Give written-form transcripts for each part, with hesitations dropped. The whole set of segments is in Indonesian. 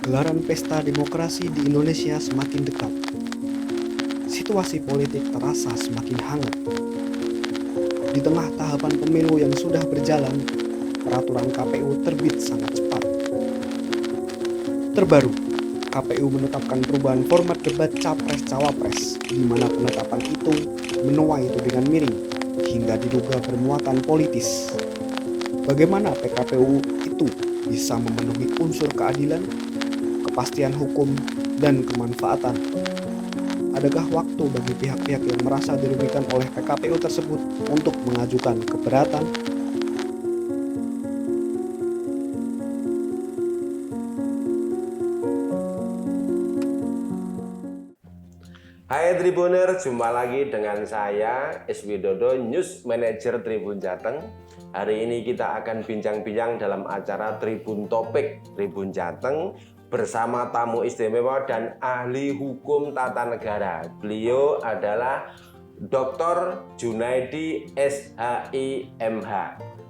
Gelaran pesta demokrasi di Indonesia semakin dekat. Situasi politik terasa semakin hangat. Di tengah tahapan pemilu yang sudah berjalan, peraturan KPU terbit sangat cepat. Terbaru, KPU menetapkan perubahan format debat Capres-Cawapres, di mana penetapan itu menuai tudingan miring hingga diduga bermuatan politis. Bagaimana PKPU itu bisa memenuhi unsur keadilan, kepastian hukum, dan kemanfaatan? Adakah waktu bagi pihak-pihak yang merasa dirugikan oleh PKPU tersebut untuk mengajukan keberatan? Hai Tribuner, jumpa lagi dengan saya S. Widodo, News Manager Tribun Jateng. Hari ini kita akan bincang-bincang dalam acara Tribun Topik Tribun Jateng bersama tamu istimewa dan ahli hukum tata negara. Beliau adalah Dr. Junaidi SHIMH.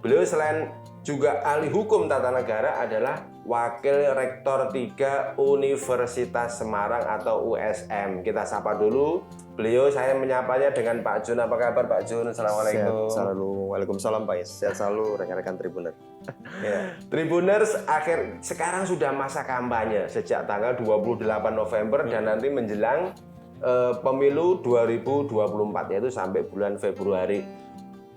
Beliau selain juga ahli hukum tata negara adalah Wakil Rektor 3 Universitas Semarang atau USM. Kita sapa dulu. Beliau, saya menyapanya dengan Pak Jun. Apa kabar Pak Jun? Assalamualaikum. Sehat selalu. Waalaikumsalam Pak Is. Sehat selalu rekan-rekan Tribuner. Ya. Tribuners, sekarang sudah masa kampanye sejak tanggal 28 November dan nanti menjelang pemilu 2024, yaitu sampai bulan Februari.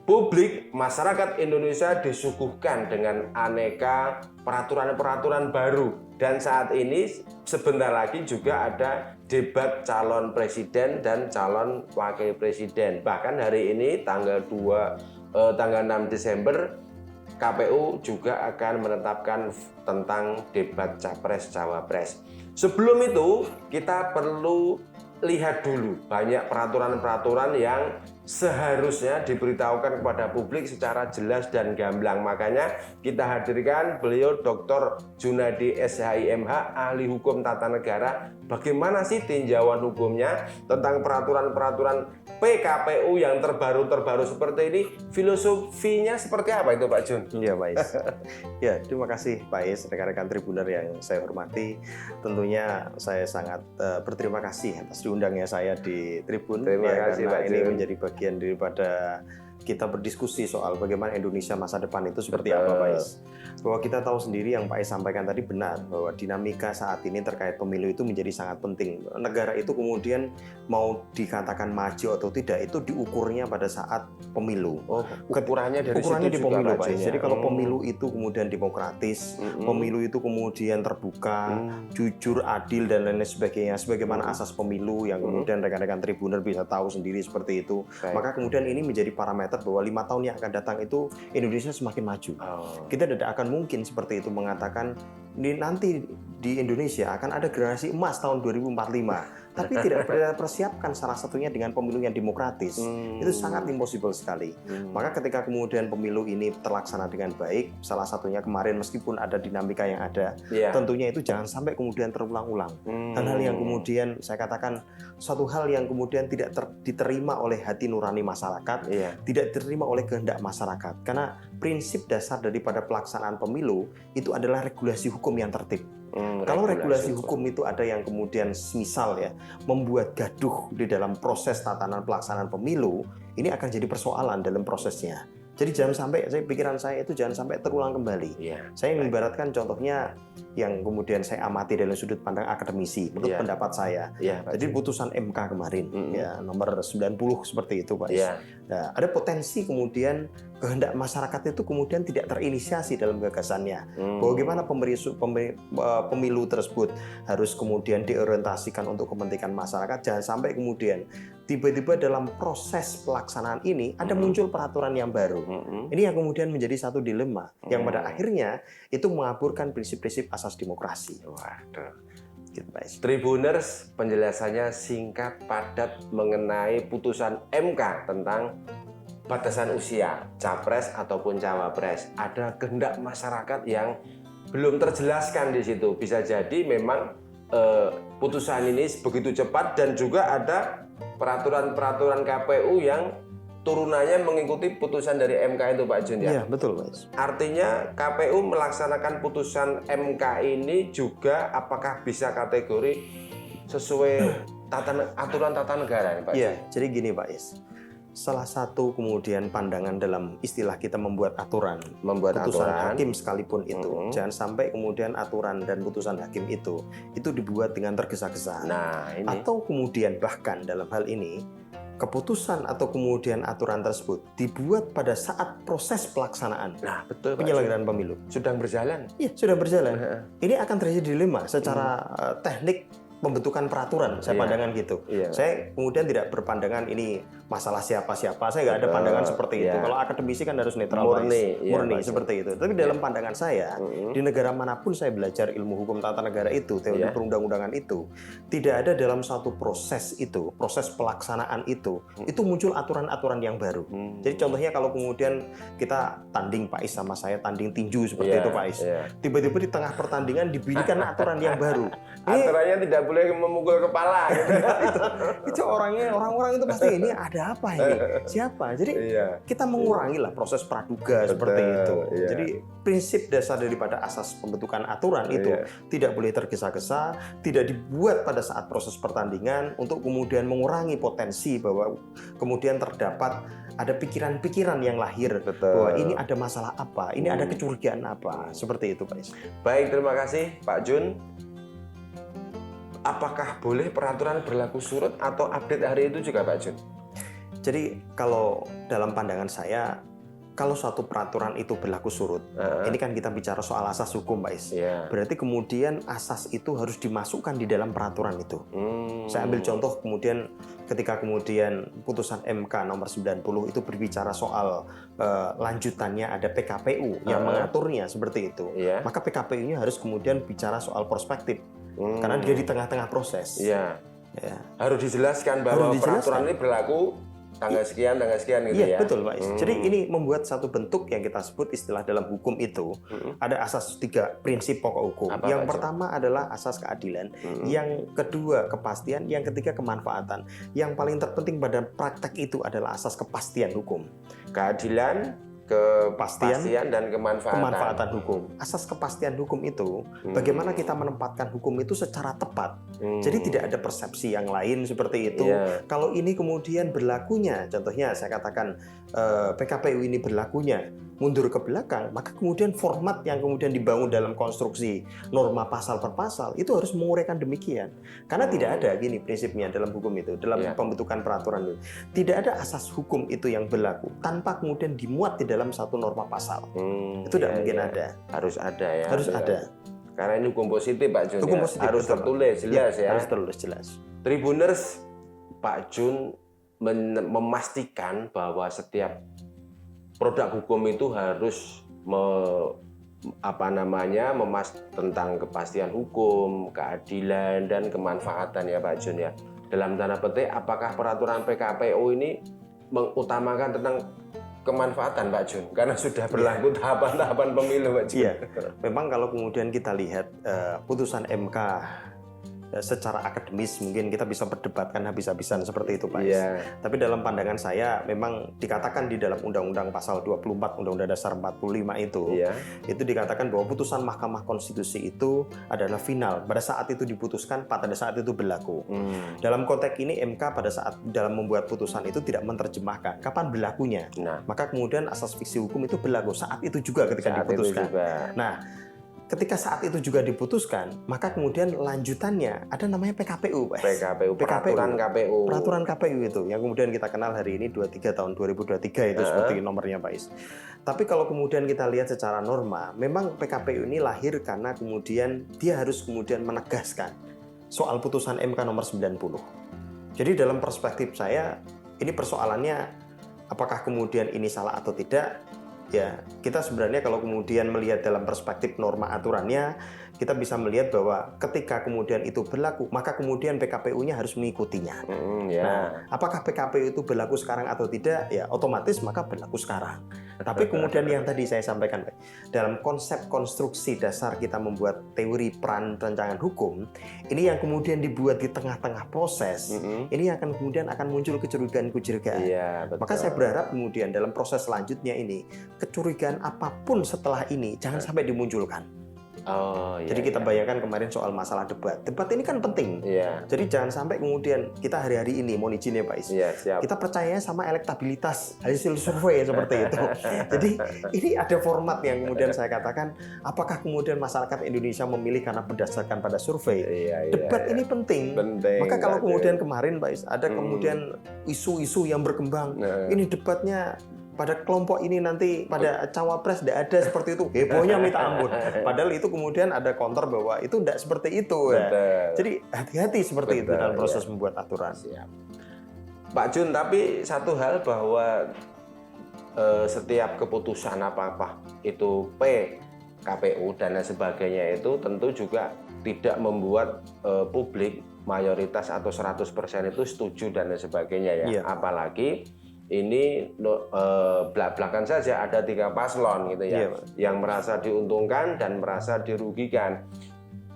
Publik, masyarakat Indonesia disuguhkan dengan aneka peraturan-peraturan baru. Dan saat ini sebentar lagi juga ada debat calon presiden dan calon wakil presiden. Bahkan hari ini tanggal 6 Desember KPU juga akan menetapkan tentang debat Capres-Cawapres. Sebelum itu kita perlu lihat dulu banyak peraturan-peraturan yang seharusnya diberitahukan kepada publik secara jelas dan gamblang. Makanya kita hadirkan beliau Dr. Junaidi SHIMH, ahli hukum tata negara. Bagaimana sih tinjauan hukumnya tentang peraturan-peraturan PKPU yang terbaru-terbaru seperti ini? Filosofinya seperti apa itu Pak Jun? Iya Pak Is. Ya, terima kasih Pak Is, rekan-rekan Tribuner yang saya hormati. Tentunya saya sangat berterima kasih atas diundangnya saya di Tribun. Terima kasih karena Pak ini Jun. menjadi bagian daripada kita berdiskusi soal bagaimana Indonesia masa depan itu seperti apa Pak Is. Bahwa kita tahu sendiri yang Pak Is sampaikan tadi benar, bahwa dinamika saat ini terkait pemilu itu menjadi sangat penting. Negara itu kemudian mau dikatakan maju atau tidak itu diukurnya pada saat pemilu. Oh, ukurannya dari Ukurannya situ di juga, pemilu Pak Pak Jun, Is. ya? Jadi kalau pemilu itu kemudian demokratis, pemilu itu kemudian terbuka, jujur, adil dan lain sebagainya, sebagaimana asas pemilu yang kemudian rekan-rekan Tribuner bisa tahu sendiri seperti itu. Baik. Maka kemudian ini menjadi parameter bahwa 5 tahun yang akan datang itu Indonesia semakin maju. Kita tidak akan mungkin seperti itu mengatakan nanti di Indonesia akan ada generasi emas tahun 2045. Tapi tidak persiapkan salah satunya dengan pemilu yang demokratis. Itu sangat impossible sekali. Maka ketika kemudian pemilu ini terlaksana dengan baik, salah satunya kemarin meskipun ada dinamika yang ada, tentunya itu jangan sampai kemudian terulang-ulang. Hal-hal yang kemudian saya katakan suatu hal yang kemudian tidak diterima oleh hati nurani masyarakat, tidak diterima oleh kehendak masyarakat. Karena prinsip dasar daripada pelaksanaan pemilu itu adalah regulasi hukum yang tertib. Kalau regulasi hukum itu ada yang kemudian misal ya membuat gaduh di dalam proses tatanan pelaksanaan pemilu, ini akan jadi persoalan dalam prosesnya. Jadi jangan sampai, pikiran saya itu jangan sampai terulang kembali. Saya mengibaratkan contohnya yang kemudian saya amati dalam sudut pandang akademisi, menurut pendapat saya. Jadi putusan MK kemarin, ya nomor 90 seperti itu Pak Is. Nah, ada potensi kemudian kehendak masyarakat itu kemudian tidak terinisiasi dalam gagasannya. Bagaimana pemilu tersebut harus kemudian diorientasikan untuk kepentingan masyarakat, jangan sampai kemudian tiba-tiba dalam proses pelaksanaan ini ada muncul peraturan yang baru. Ini yang kemudian menjadi satu dilema yang pada akhirnya itu mengaburkan prinsip-prinsip asas demokrasi. Waduh. Gitu, Pak Is. Tribuners, penjelasannya singkat padat mengenai putusan MK tentang batasan usia capres ataupun cawapres. Ada kehendak masyarakat yang belum terjelaskan di situ. Bisa jadi memang putusan ini begitu cepat dan juga ada peraturan-peraturan KPU yang turunannya mengikuti putusan dari MK itu Pak Jun ya. Iya, betul, Pak Is. Artinya KPU melaksanakan putusan MK ini juga apakah bisa kategori sesuai aturan tata negara nih Pak Jun? Iya, jadi gini Pak Is. Salah satu kemudian pandangan dalam istilah kita membuat aturan, putusan hakim sekalipun itu, jangan sampai kemudian aturan dan putusan hakim itu dibuat dengan tergesa-gesa. Nah, ini. Atau kemudian bahkan dalam hal ini keputusan atau kemudian aturan tersebut dibuat pada saat proses pelaksanaan betul, penyelenggaraan pemilu. Sedang berjalan. Iya, sudah berjalan. Ini akan terjadi dilema secara teknik pembentukan peraturan, saya pandangan gitu. Saya kemudian tidak berpandangan ini masalah siapa-siapa, saya nggak ada pandangan seperti itu. Kalau akademisi kan harus netral, murni seperti itu. Tapi dalam pandangan saya, di negara manapun saya belajar ilmu hukum tata negara itu, teori perundang-undangan itu, tidak ada dalam satu proses itu, proses pelaksanaan itu muncul aturan-aturan yang baru. Jadi contohnya kalau kemudian kita tanding Pak Is sama saya tanding tinju seperti itu Pak Is, tiba-tiba di tengah pertandingan dibidikan aturan yang baru. Aturannya tidak boleh memukul kepala. Itu orang-orang itu pasti ini ada apa ini? Siapa? Jadi kita mengurangi lah proses praduga seperti itu. Jadi prinsip dasar daripada asas pembentukan aturan itu tidak boleh tergesa-gesa, tidak dibuat pada saat proses pertandingan untuk kemudian mengurangi potensi bahwa kemudian terdapat ada pikiran-pikiran yang lahir bahwa ini ada masalah apa, ini ada kecurigaan apa, seperti itu Pak Is. Baik, terima kasih Pak Jun. Apakah boleh peraturan berlaku surut atau update hari itu juga Pak Jun? Jadi kalau dalam pandangan saya, kalau suatu peraturan itu berlaku surut, ini kan kita bicara soal asas hukum Pak Is. Berarti kemudian asas itu harus dimasukkan di dalam peraturan itu. Saya ambil contoh kemudian ketika kemudian putusan MK nomor 90 itu berbicara soal lanjutannya ada PKPU yang mengaturnya seperti itu. Maka PKPU-nya harus kemudian bicara soal prospektif. Karena dia di tengah-tengah proses. Harus dijelaskan bahwa peraturan ini berlaku tanggal sekian gitu ya. Betul Pak Is. Jadi ini membuat satu bentuk yang kita sebut istilah dalam hukum itu ada asas 3 prinsip pokok hukum. Yang pertama adalah asas keadilan, yang kedua kepastian, yang ketiga kemanfaatan. Yang paling terpenting pada praktek itu adalah asas kepastian hukum. Keadilan, kepastian dan kemanfaatan hukum. Asas kepastian hukum itu bagaimana kita menempatkan hukum itu secara tepat. Jadi tidak ada persepsi yang lain seperti itu. Kalau ini kemudian berlakunya, contohnya saya katakan PKPU ini berlakunya mundur ke belakang, maka kemudian format yang kemudian dibangun dalam konstruksi norma pasal per pasal itu harus menguraikan demikian. Karena tidak ada gini prinsipnya dalam hukum itu, dalam pembentukan peraturan itu. Tidak ada asas hukum itu yang berlaku tanpa kemudian dimuat di dalam satu norma pasal. Itu tidak mungkin ada. Harus ada ya. Harus ada. Karena ini hukum positif Pak Jun. Hukum positif, harus tertulis jelas ya. Harus tertulis jelas. Tribuners, Pak Jun memastikan bahwa setiap produk hukum itu harus tentang kepastian hukum, keadilan dan kemanfaatan ya Pak Jun ya. Dalam tanda petik, apakah peraturan PKPU ini mengutamakan tentang kemanfaatan Pak Jun? Karena sudah berlaku tahapan-tahapan pemilu Pak Jun. Memang kalau kemudian kita lihat putusan MK secara akademis mungkin kita bisa perdebatkan habis-habisan seperti itu Pak Is. Tapi dalam pandangan saya memang dikatakan di dalam Undang-Undang Pasal 24 Undang-Undang Dasar 45 itu dikatakan bahwa putusan Mahkamah Konstitusi itu adalah final. Pada saat itu diputuskan, pada saat itu berlaku. Dalam konteks ini MK pada saat dalam membuat putusan itu tidak menerjemahkan kapan berlakunya. Maka kemudian asas fiksi hukum itu berlaku saat itu juga ketika diputuskan. Nah, ketika saat itu juga diputuskan, maka kemudian lanjutannya ada namanya PKPU, Pak. Peraturan KPU itu yang kemudian kita kenal hari ini 23 tahun 2023 itu seperti nomornya, Pak Is. Tapi kalau kemudian kita lihat secara norma, memang PKPU ini lahir karena kemudian dia harus kemudian menegaskan soal putusan MK nomor 90. Jadi dalam perspektif saya, ini persoalannya apakah kemudian ini salah atau tidak? ya kita sebenarnya kalau kemudian melihat dalam perspektif norma aturannya, kita bisa melihat bahwa ketika kemudian itu berlaku, maka kemudian PKPU-nya harus mengikutinya. Ya. Nah, apakah PKPU itu berlaku sekarang atau tidak? Ya otomatis maka berlaku sekarang. Tapi kemudian yang tadi saya sampaikan, dalam konsep konstruksi dasar kita membuat teori peran rancangan hukum, ini yang kemudian dibuat di tengah-tengah proses, ini akan kemudian akan muncul kecurigaan-kecurigaan. Iya, betul. Maka saya berharap kemudian dalam proses selanjutnya ini, kecurigaan apapun setelah ini jangan sampai dimunculkan. Oh, iya, Jadi kita iya. bayangkan kemarin soal masalah debat. Debat ini kan penting. Iya. Jadi jangan sampai kemudian kita hari-hari ini, mohon izin ya Pak Is, Iya, siap. kita percaya sama elektabilitas hasil survei seperti itu. Jadi ini ada format yang kemudian saya katakan, apakah kemudian masyarakat Indonesia memilih karena berdasarkan pada survei? Iya, iya, Debat iya. ini penting. Penting. Maka kalau Pak kemudian Jun. kemarin Pak Is, ada kemudian isu-isu yang berkembang, Nah. ini debatnya pada kelompok ini nanti pada cawapres tidak ada seperti itu, hebohnya minta ampun. Padahal itu kemudian ada counter bahwa itu tidak seperti itu. Ya. Betul. Jadi hati-hati seperti itu Betul, dalam proses iya. membuat aturan. Siap. Pak Jun, tapi satu hal bahwa setiap keputusan apa-apa itu KPU dan lain sebagainya itu tentu juga tidak membuat publik mayoritas atau 100% itu setuju dan lain sebagainya ya. Iya. Apalagi ini belak-belakan saja ada 3 paslon gitu ya, Iya, Pak. yang merasa diuntungkan dan merasa dirugikan.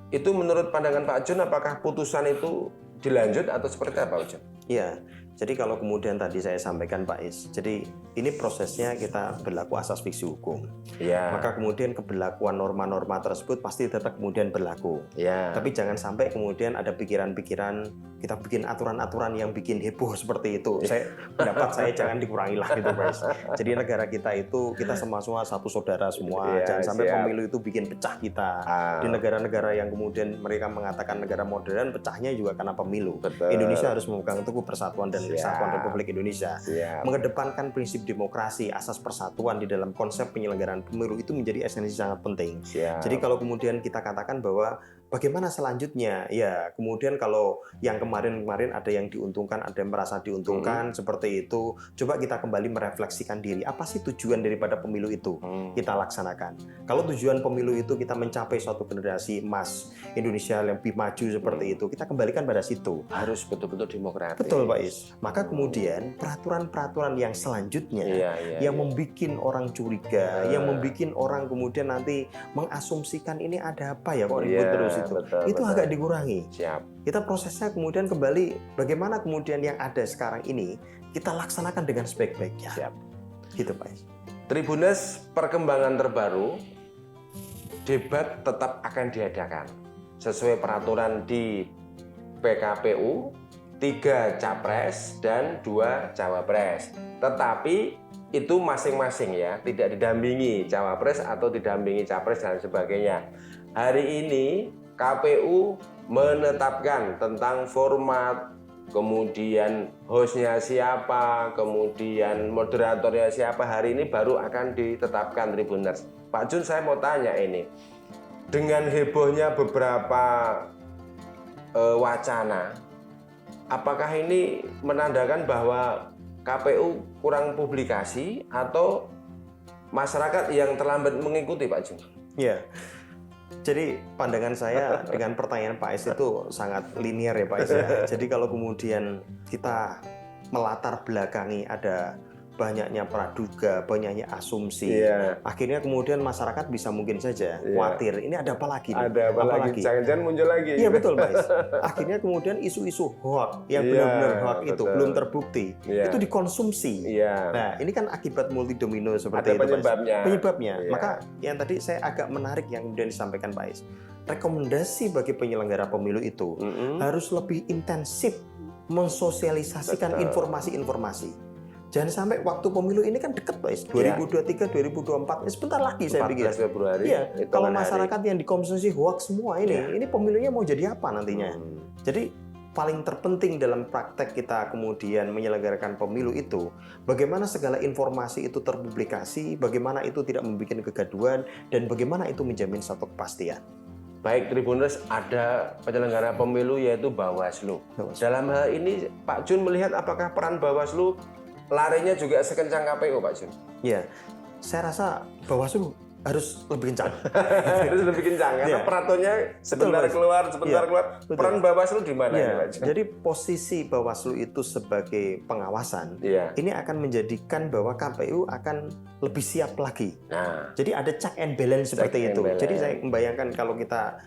Itu menurut pandangan Pak Jun, apakah putusan itu dilanjut atau seperti apa, Pak Jun? Iya, jadi kalau kemudian tadi saya sampaikan Pak Is, jadi ini prosesnya kita berlaku asas fiksi hukum. Ya. Maka kemudian keberlakuan norma-norma tersebut pasti tetap kemudian berlaku. Ya. Tapi jangan sampai kemudian ada pikiran-pikiran kita bikin aturan-aturan yang bikin heboh seperti itu. Pendapat saya jangan dikurangi lah gitu, Pak Is. Jadi negara kita itu kita semua satu saudara semua. Iya, Jangan sampai siap. pemilu itu bikin pecah kita. Di negara-negara yang kemudian mereka mengatakan negara modern, pecahnya juga karena pemilu. Betul. Indonesia harus memegang teguh persatuan dan Siap. kesatuan Republik Indonesia. Siap. Mengedepankan prinsip demokrasi, asas persatuan di dalam konsep penyelenggaraan pemilu itu menjadi esensi sangat penting. Siap. Jadi kalau kemudian kita katakan bahwa bagaimana selanjutnya, ya kemudian kalau yang kemarin-kemarin ada yang diuntungkan, ada yang merasa diuntungkan seperti itu, coba kita kembali merefleksikan diri, apa sih tujuan daripada pemilu itu kita laksanakan. Kalau tujuan pemilu itu kita mencapai suatu generasi emas Indonesia yang lebih maju seperti itu, kita kembalikan pada situ. Harus betul-betul demokratis. Betul Pak Is. Maka kemudian peraturan-peraturan yang selanjutnya yang membuat orang curiga, yang membuat orang kemudian nanti mengasumsikan ini ada apa ya kok ribut terus itu. Itu agak dikurangi. Siap. Kita prosesnya kemudian kembali bagaimana kemudian yang ada sekarang ini kita laksanakan dengan sebaik-baiknya. Siap. Gitu Pak Is. Tribuners, perkembangan terbaru, debat tetap akan diadakan sesuai peraturan di PKPU, 3 capres dan 2 cawapres. Tetapi itu masing-masing ya, tidak didampingi cawapres atau didampingi capres dan sebagainya. Hari ini KPU menetapkan tentang format, kemudian hostnya siapa, kemudian moderatornya siapa, hari ini baru akan ditetapkan Tribuners. Pak Jun, saya mau tanya ini, dengan hebohnya beberapa wacana, apakah ini menandakan bahwa KPU kurang publikasi atau masyarakat yang terlambat mengikuti, Pak Jun? Ya. Jadi pandangan saya dengan pertanyaan Pak Is itu sangat linear ya Pak Is ya. Jadi kalau kemudian kita melatar belakangi ada banyaknya praduga, banyaknya asumsi, akhirnya kemudian masyarakat bisa mungkin saja khawatir, ini ada apa lagi nih? Ada apa lagi? Jangan-jangan muncul lagi. Iya betul Pak Is. Akhirnya kemudian isu-isu hoax yang benar-benar hoax itu belum terbukti, itu dikonsumsi. Nah ini kan akibat multidomino seperti itu penyebabnya. Penyebabnya. Maka yang tadi saya agak menarik yang kemudian disampaikan Pak Is. Rekomendasi bagi penyelenggara pemilu itu harus lebih intensif mensosialisasikan informasi-informasi. Jangan sampai waktu pemilu ini kan dekat Pak Is, 2023, 2024, ini sebentar lagi saya pikir. 14 Februari. Iya, kalau masyarakat yang dikonsumsi hoax semua ini pemilunya mau jadi apa nantinya? Jadi paling terpenting dalam praktek kita kemudian menyelenggarakan pemilu itu, bagaimana segala informasi itu terpublikasi, bagaimana itu tidak membuat kegaduhan, dan bagaimana itu menjamin satu kepastian. Baik Tribuners, ada penyelenggara pemilu yaitu Bawaslu. Dalam hal ini Pak Jun melihat apakah peran Bawaslu larinya juga sekencang KPU, Pak Jun? Ya, saya rasa Bawaslu harus lebih kencang. Harus lebih kencang karena Iya. peraturannya sebentar Betul, Mas. keluar, sebentar Iya, keluar. betul. Peran Bawaslu di mana Ya, ini, Pak Jun? jadi posisi Bawaslu itu sebagai pengawasan, Iya. ini akan menjadikan bahwa KPU akan lebih siap lagi. Nah, Jadi ada check and balance Check seperti and itu. balance. Jadi saya membayangkan kalau kita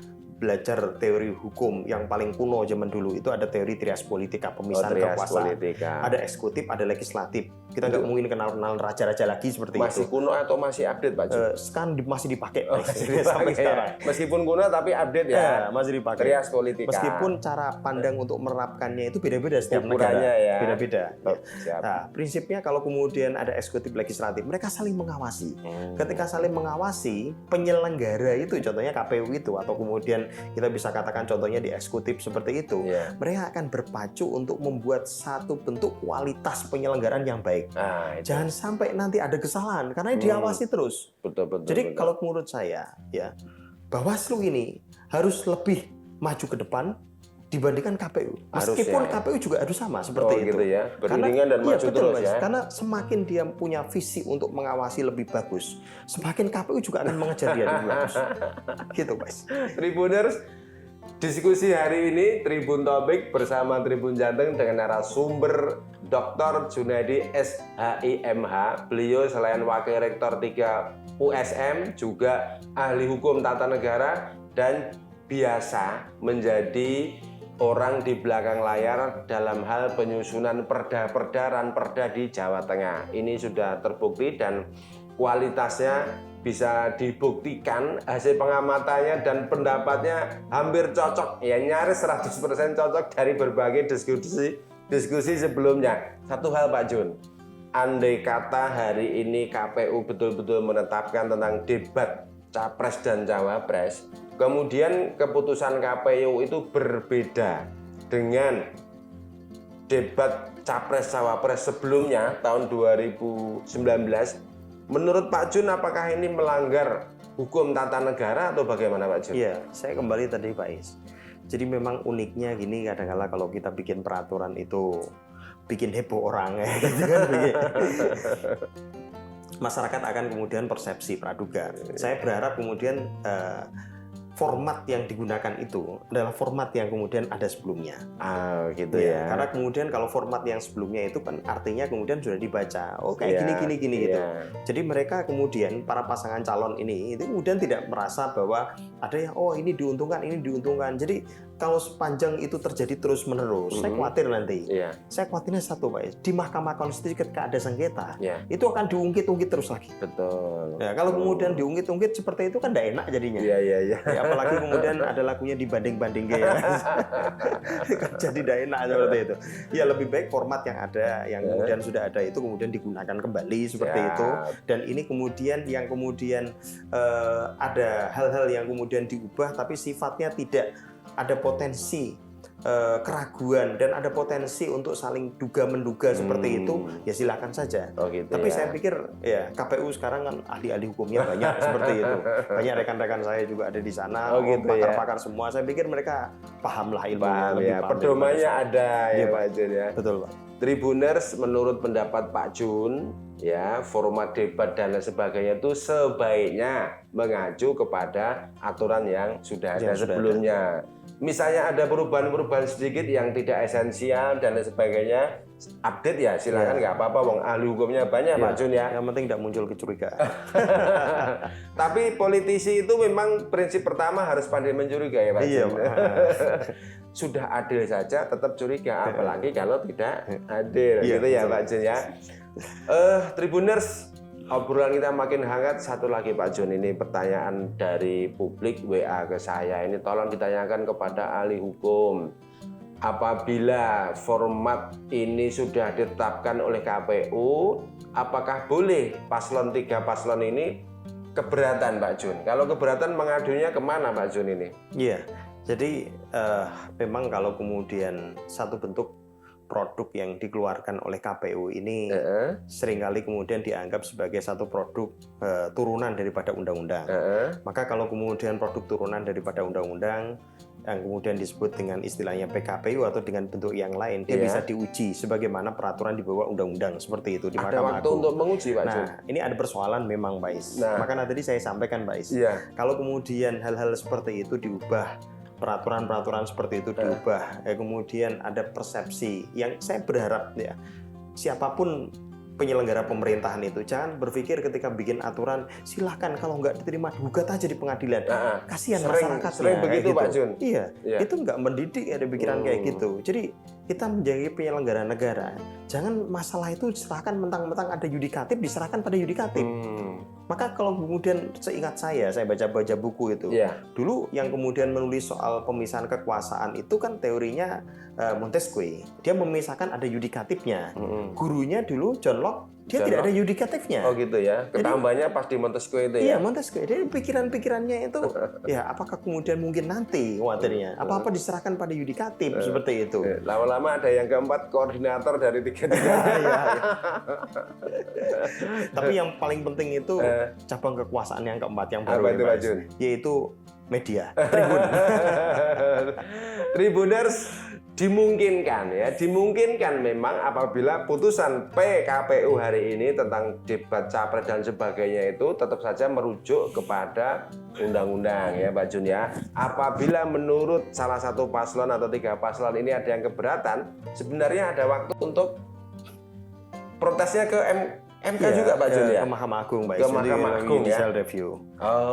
belajar teori hukum yang paling kuno zaman dulu itu ada teori trias politika, pemisahan trias kekuasaan. politika. Ada eksekutif, ada legislatif. Kita nggak mungkin kenal-kenal raja-raja lagi seperti Masih itu. kuno atau masih update, Pak Jun? Sekarang masih dipakai Masih sampai dipakai sekarang. ya. Meskipun kuno tapi update ya. Masih dipakai. Trias politika. Meskipun cara pandang untuk menerapkannya itu beda-beda setiap Ukurannya negara. ya. Beda-beda. Oh, Ya. siap. Nah, prinsipnya kalau kemudian ada eksekutif legislatif, mereka saling mengawasi. Ketika saling mengawasi, penyelenggara itu contohnya KPU itu atau kemudian kita bisa katakan contohnya di eksekutif seperti itu, Iya. mereka akan berpacu untuk membuat satu bentuk kualitas penyelenggaraan yang baik. Nah, itu. Jangan sampai nanti ada kesalahan karena diawasi terus. Betul. Jadi kalau menurut saya ya Bawaslu ini harus lebih maju ke depan dibandingkan KPU. Harus Meskipun ya. KPU juga harus sama seperti itu. gitu ya. Beriringan dan iya, maju betul, terus Mas. ya. Karena semakin dia punya visi untuk mengawasi lebih bagus, semakin KPU juga akan mengejar dia lebih bagus. Gitu, Mas. Tribuners, diskusi hari ini Tribun Topik bersama Tribun Jateng dengan narasumber Dr. Junaidi SHIMH. Beliau selain Wakil Rektor 3 USM juga ahli hukum tata negara dan biasa menjadi orang di belakang layar dalam hal penyusunan perda-perda ranperda di Jawa Tengah. Ini sudah terbukti dan kualitasnya bisa dibuktikan, hasil pengamatannya dan pendapatnya hampir cocok, ya nyaris 100% cocok dari berbagai diskusi sebelumnya. Satu hal Pak Jun, andai kata hari ini KPU betul-betul menetapkan tentang debat Capres dan Cawapres, kemudian keputusan KPU itu berbeda dengan debat Capres Cawapres sebelumnya tahun 2019, menurut Pak Jun apakah ini melanggar hukum tata negara atau bagaimana Pak Jun? Iya, saya kembali tadi Pak Is. Jadi memang uniknya gini, kadang-kala kalau kita bikin peraturan itu bikin heboh orang ya, gitu kan, masyarakat akan kemudian persepsi praduga. Saya berharap kemudian format yang digunakan itu adalah format yang kemudian ada sebelumnya. Ah, gitu Ya, ya. karena kemudian kalau format yang sebelumnya itu kan artinya kemudian sudah dibaca. Oh kayak Iya, gini gitu. iya. Jadi mereka kemudian para pasangan calon ini itu kemudian tidak merasa bahwa ada yang oh ini diuntungkan, ini diuntungkan. Jadi kalau sepanjang itu terjadi terus-menerus, saya khawatir nanti. Iya. Saya khawatirnya satu Pak, di Mahkamah Konstitusi ketika ada sengketa, Iya. itu akan diungkit-ungkit terus lagi. Betul. Ya, kalau kemudian diungkit-ungkit seperti itu kan tidak enak jadinya. Iya. Ya, apalagi kemudian ada lagunya dibanding-banding ya. Jadi tidak enak seperti itu. Ya lebih baik format yang ada, yang kemudian sudah ada itu kemudian digunakan kembali seperti Siap. itu. Dan ini kemudian yang kemudian ada hal-hal yang kemudian diubah tapi sifatnya tidak ada potensi keraguan dan ada potensi untuk saling duga-menduga seperti itu, ya silakan saja. Oh gitu. Tapi ya. saya pikir ya KPU sekarang kan ahli-ahli hukumnya banyak seperti itu. Banyak rekan-rekan saya juga ada di sana, Oh, gitu ya. pakar-pakar semua. Saya pikir mereka pahamlah ilmu. Paham ya. Pedomannya ada ya Iya, Pak Jun ya. Betul Pak. Tribuners, menurut pendapat Pak Jun, ya format debat dan lain sebagainya itu sebaiknya mengacu kepada aturan yang sudah ada Yang sudah sebelumnya. Misalnya ada perubahan-perubahan sedikit yang tidak esensial dan lain sebagainya, update ya silakan, nggak apa-apa, wong ahli hukumnya banyak Pak Jun ya. Yang penting tidak muncul kecurigaan. Tapi politisi itu memang prinsip pertama harus pandai mencurigai ya Pak Iya, Jun. Pak. Sudah adil saja tetap curiga, apalagi kalau tidak adil, Iya, gitu ya betul. Pak Jun ya. Tribuners, obrolan kita makin hangat. Satu lagi Pak Jun, ini pertanyaan dari publik WA ke saya. Ini tolong ditanyakan kepada ahli hukum. Apabila format ini sudah ditetapkan oleh KPU, apakah boleh paslon 3 paslon ini keberatan Pak Jun? Kalau keberatan mengadunya kemana Pak Jun ini? Iya. Jadi memang kalau kemudian satu bentuk produk yang dikeluarkan oleh KPU ini seringkali kemudian dianggap sebagai satu produk turunan daripada undang-undang. Maka kalau kemudian produk turunan daripada undang-undang yang kemudian disebut dengan istilahnya PKPU atau dengan bentuk yang lain, dia bisa diuji sebagaimana peraturan di bawah undang-undang seperti itu di Mahkamah Ada waktu Agung. untuk menguji, Pak Jun. Nah, ini ada persoalan memang, Pak Is. Makanya tadi saya sampaikan, Pak Is. Kalau kemudian hal-hal seperti itu diubah, peraturan-peraturan seperti itu diubah, kemudian ada persepsi yang saya berharap ya, siapapun penyelenggara pemerintahan itu jangan berpikir ketika bikin aturan silahkan kalau nggak diterima gugat aja di pengadilan. Kasihan masyarakat. Sering begitu, gitu. Pak Jun. Iya, itu nggak mendidik, ada pikiran kayak gitu. Jadi kita menjadi penyelenggara negara, jangan masalah itu diserahkan mentang-mentang ada yudikatif diserahkan pada yudikatif. Maka kalau kemudian seingat saya baca-baca buku itu, dulu yang kemudian menulis soal pemisahan kekuasaan itu kan teorinya Montesquieu. Dia memisahkan ada yudikatifnya. Gurunya dulu John Locke, dia tidak ada yudikatifnya. Oh gitu ya. Ketambahnya pas di Montesquieu itu ya. Iya, Montesquieu. Jadi pikiran-pikirannya itu ya apakah kemudian mungkin nanti khawatirnya apa-apa diserahkan pada yudikatif seperti itu. Lama-lama ada yang keempat koordinator dari tiga-tiganya. Tapi yang paling penting itu cabang kekuasaan yang keempat yang baru itu, Pak Jun? Yaitu media, Tribun. Tribuners dimungkinkan memang apabila putusan PKPU hari ini tentang debat capres dan sebagainya itu tetap saja merujuk kepada undang-undang ya Pak Jun ya. Apabila menurut salah satu paslon atau 3 paslon ini ada yang keberatan, sebenarnya ada waktu untuk protesnya ke MK juga Pak Jun ya? Ke Mahkamah Agung, Pak. Ke Mahkamah Agung ya? Judicial review.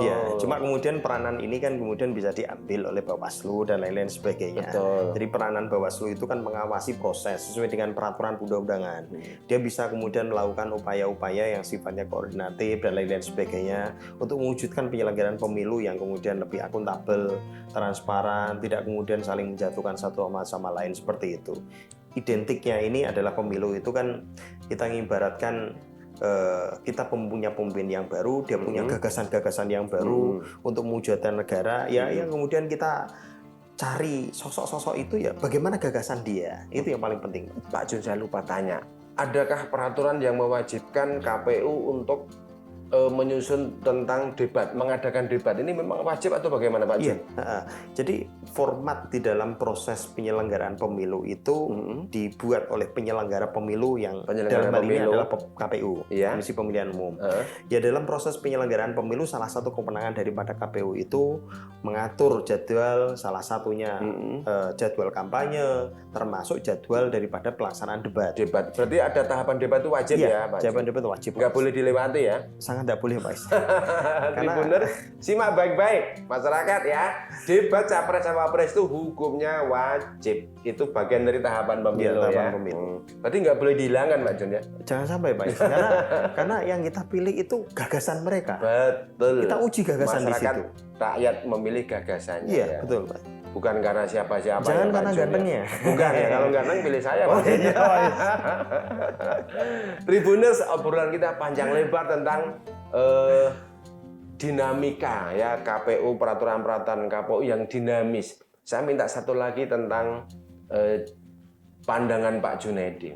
Ya, cuma kemudian peranan ini kan kemudian bisa diambil oleh Bawaslu dan lain-lain sebagainya. Betul. Jadi peranan Bawaslu itu kan mengawasi proses sesuai dengan peraturan undang-undangan. Dia bisa kemudian melakukan upaya-upaya yang sifatnya koordinatif dan lain-lain sebagainya untuk mewujudkan penyelenggaraan pemilu yang kemudian lebih akuntabel, transparan, tidak kemudian saling menjatuhkan satu sama lain seperti itu. Identiknya ini adalah pemilu itu kan kita mengibaratkan kita punya pemimpin yang baru, dia punya gagasan-gagasan yang baru untuk mewujudkan negara, ya yang kemudian kita cari sosok-sosok itu ya bagaimana gagasan dia, itu yang paling penting. Pak Jun, saya lupa tanya, adakah peraturan yang mewajibkan KPU untuk menyusun tentang debat, mengadakan debat ini memang wajib atau bagaimana Pak Jun? Jadi format di dalam proses penyelenggaraan pemilu itu dibuat oleh penyelenggara pemilu yang dalam hal ini adalah KPU, Komisi Pemilihan Umum. Ya dalam proses penyelenggaraan pemilu salah satu kewenangan daripada KPU itu mengatur jadwal, salah satunya jadwal kampanye, termasuk jadwal daripada pelaksanaan debat. Debat, berarti ada tahapan debat itu wajib ya Pak Jun? Tahapan debat wajib. Nggak boleh dilewati ya? Sangat tidak boleh, Pak. Tribuners, simak baik-baik masyarakat ya. Debat capres cawapres itu hukumnya wajib. Itu bagian dari tahapan pemilu ya. Berarti nggak boleh dihilangkan, Pak Jun ya. Jangan sampai, Pak. Karena yang kita pilih itu gagasan mereka. Betul. Kita uji gagasan di situ. Rakyat memilih gagasannya. Iya, ya. betul, Pak. Bukan karena siapa-siapa. Jangan karena gantengnya. Bukan ya, kalau ganteng pilih saya. Tribuners, obrolan kita panjang lebar tentang dinamika ya KPU, peraturan-peraturan KPU yang dinamis. Saya minta satu lagi tentang pandangan Pak Junaidi.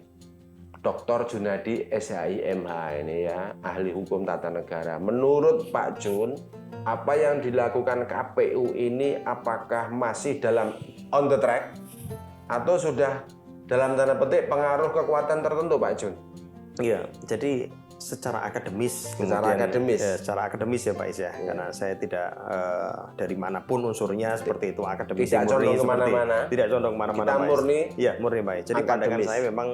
Dr. Junadi SHIMH ini ya, ahli hukum tata negara. Menurut Pak Jun, apa yang dilakukan KPU ini apakah masih dalam on the track atau sudah dalam tanda petik pengaruh kekuatan tertentu, Pak Jun? Iya, jadi secara akademis, secara akademis ya Pak Is ya, karena saya tidak dari manapun unsurnya seperti itu, akademis tidak condong kemana-mana, tidak condong kemana-mana. Kita murni, ya murni Pak Is. Jadi akademis. pandangan saya memang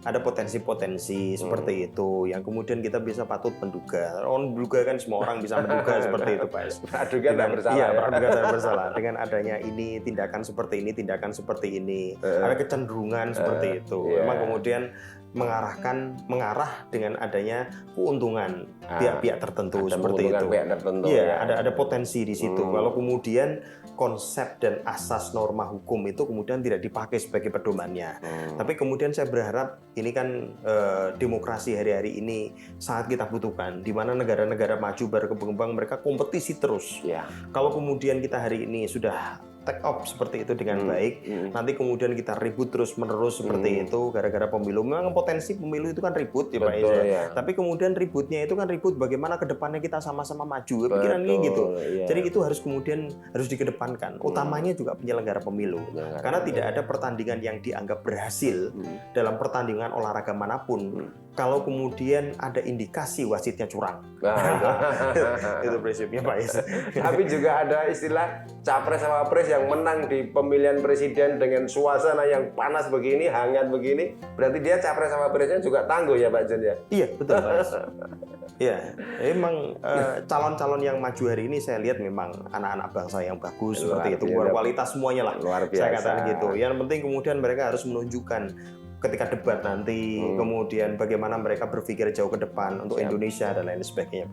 ada potensi-potensi seperti itu yang kemudian kita bisa patut menduga. Menduga kan semua orang bisa menduga seperti itu Pak Is. Praduga tidak bersalah. Iya, praduga tidak bersalah. Dengan adanya ini tindakan seperti ini, tindakan seperti ini, ada kecenderungan seperti itu. Memang kemudian mengarah dengan adanya keuntungan pihak-pihak tertentu seperti itu. Iya, ada potensi di situ. Kalau kemudian konsep dan asas norma hukum itu kemudian tidak dipakai sebagai pedomannya. Tapi kemudian saya berharap ini kan demokrasi hari-hari ini sangat kita butuhkan, di mana negara-negara maju berkembang mereka kompetisi terus. Kalau kemudian kita hari ini sudah take off seperti itu dengan baik, nanti kemudian kita ribut terus menerus seperti itu gara-gara pemilu. Memang potensi pemilu itu kan ribut ya Pak Betul, Iza. ya. Tapi kemudian ributnya itu kan ribut bagaimana ke depannya kita sama-sama maju. Pikirannya gitu. Iya. Jadi itu harus kemudian harus dikedepankan. Utamanya juga penyelenggara pemilu. Karena tidak ada pertandingan yang dianggap berhasil dalam pertandingan olahraga manapun kalau kemudian ada indikasi wasitnya curang. Itu prinsipnya Pak Is. Tapi juga ada istilah capres sama pres yang menang di pemilihan presiden dengan suasana yang panas begini, hangat begini, berarti dia capres sama presnya juga tangguh ya Pak Jun ya? Iya, betul Pak Is. Ya, memang calon-calon yang maju hari ini saya lihat memang anak-anak bangsa yang bagus seperti itu, berkualitas semuanya lah. Luar biasa. Saya katakan gitu. Yang penting kemudian mereka harus menunjukkan ketika debat nanti, kemudian bagaimana mereka berpikir jauh ke depan untuk Indonesia dan lain sebagainya.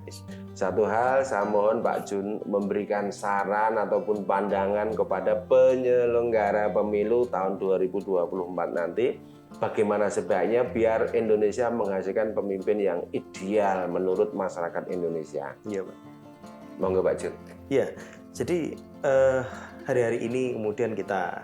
Satu hal saya mohon Pak Jun memberikan saran ataupun pandangan kepada penyelenggara pemilu tahun 2024 nanti, bagaimana sebaiknya biar Indonesia menghasilkan pemimpin yang ideal menurut masyarakat Indonesia. Iya Pak. Monggo Pak Jun. Iya, jadi hari-hari ini kemudian kita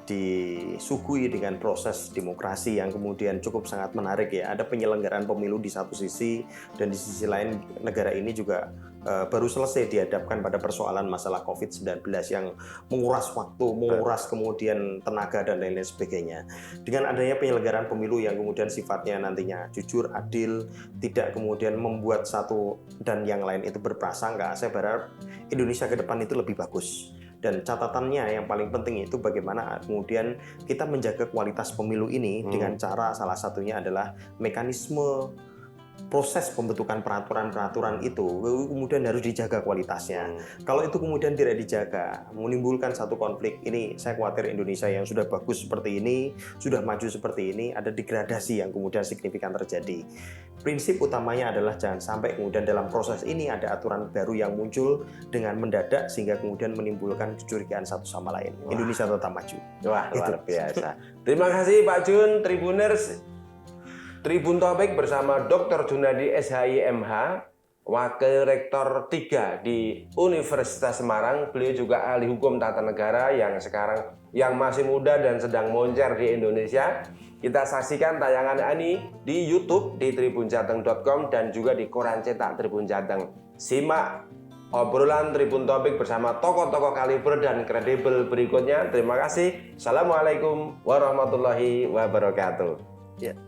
disuguhi dengan proses demokrasi yang kemudian cukup sangat menarik ya. Ada penyelenggaraan pemilu di satu sisi dan di sisi lain negara ini juga baru selesai dihadapkan pada persoalan masalah COVID-19 yang menguras waktu, menguras kemudian tenaga dan lain-lain sebagainya. Dengan adanya penyelenggaraan pemilu yang kemudian sifatnya nantinya jujur, adil, tidak kemudian membuat satu dan yang lain itu berprasangka, saya berharap Indonesia ke depan itu lebih bagus. Dan catatannya yang paling penting itu bagaimana kemudian kita menjaga kualitas pemilu ini dengan cara salah satunya adalah mekanisme proses pembentukan peraturan-peraturan itu kemudian harus dijaga kualitasnya. Kalau itu kemudian tidak dijaga, menimbulkan satu konflik. Ini saya khawatir Indonesia yang sudah bagus seperti ini, sudah maju seperti ini, ada degradasi yang kemudian signifikan terjadi. Prinsip utamanya adalah jangan sampai kemudian dalam proses ini ada aturan baru yang muncul dengan mendadak sehingga kemudian menimbulkan kecurigaan satu sama lain. Indonesia tetap maju. Wah, luar biasa. Terima kasih Pak Jun, Tribuners. Tribun Topik bersama Dr. Junadi SHIMH, Wakil Rektor 3 di Universitas Semarang. Beliau juga ahli hukum tata negara yang sekarang yang masih muda dan sedang moncer di Indonesia. Kita saksikan tayangan ini di YouTube di tribunjateng.com dan juga di koran cetak Tribun Jateng. Simak obrolan Tribun Topik bersama tokoh-tokoh kaliber dan kredibel berikutnya. Terima kasih. Assalamualaikum warahmatullahi wabarakatuh. Ya.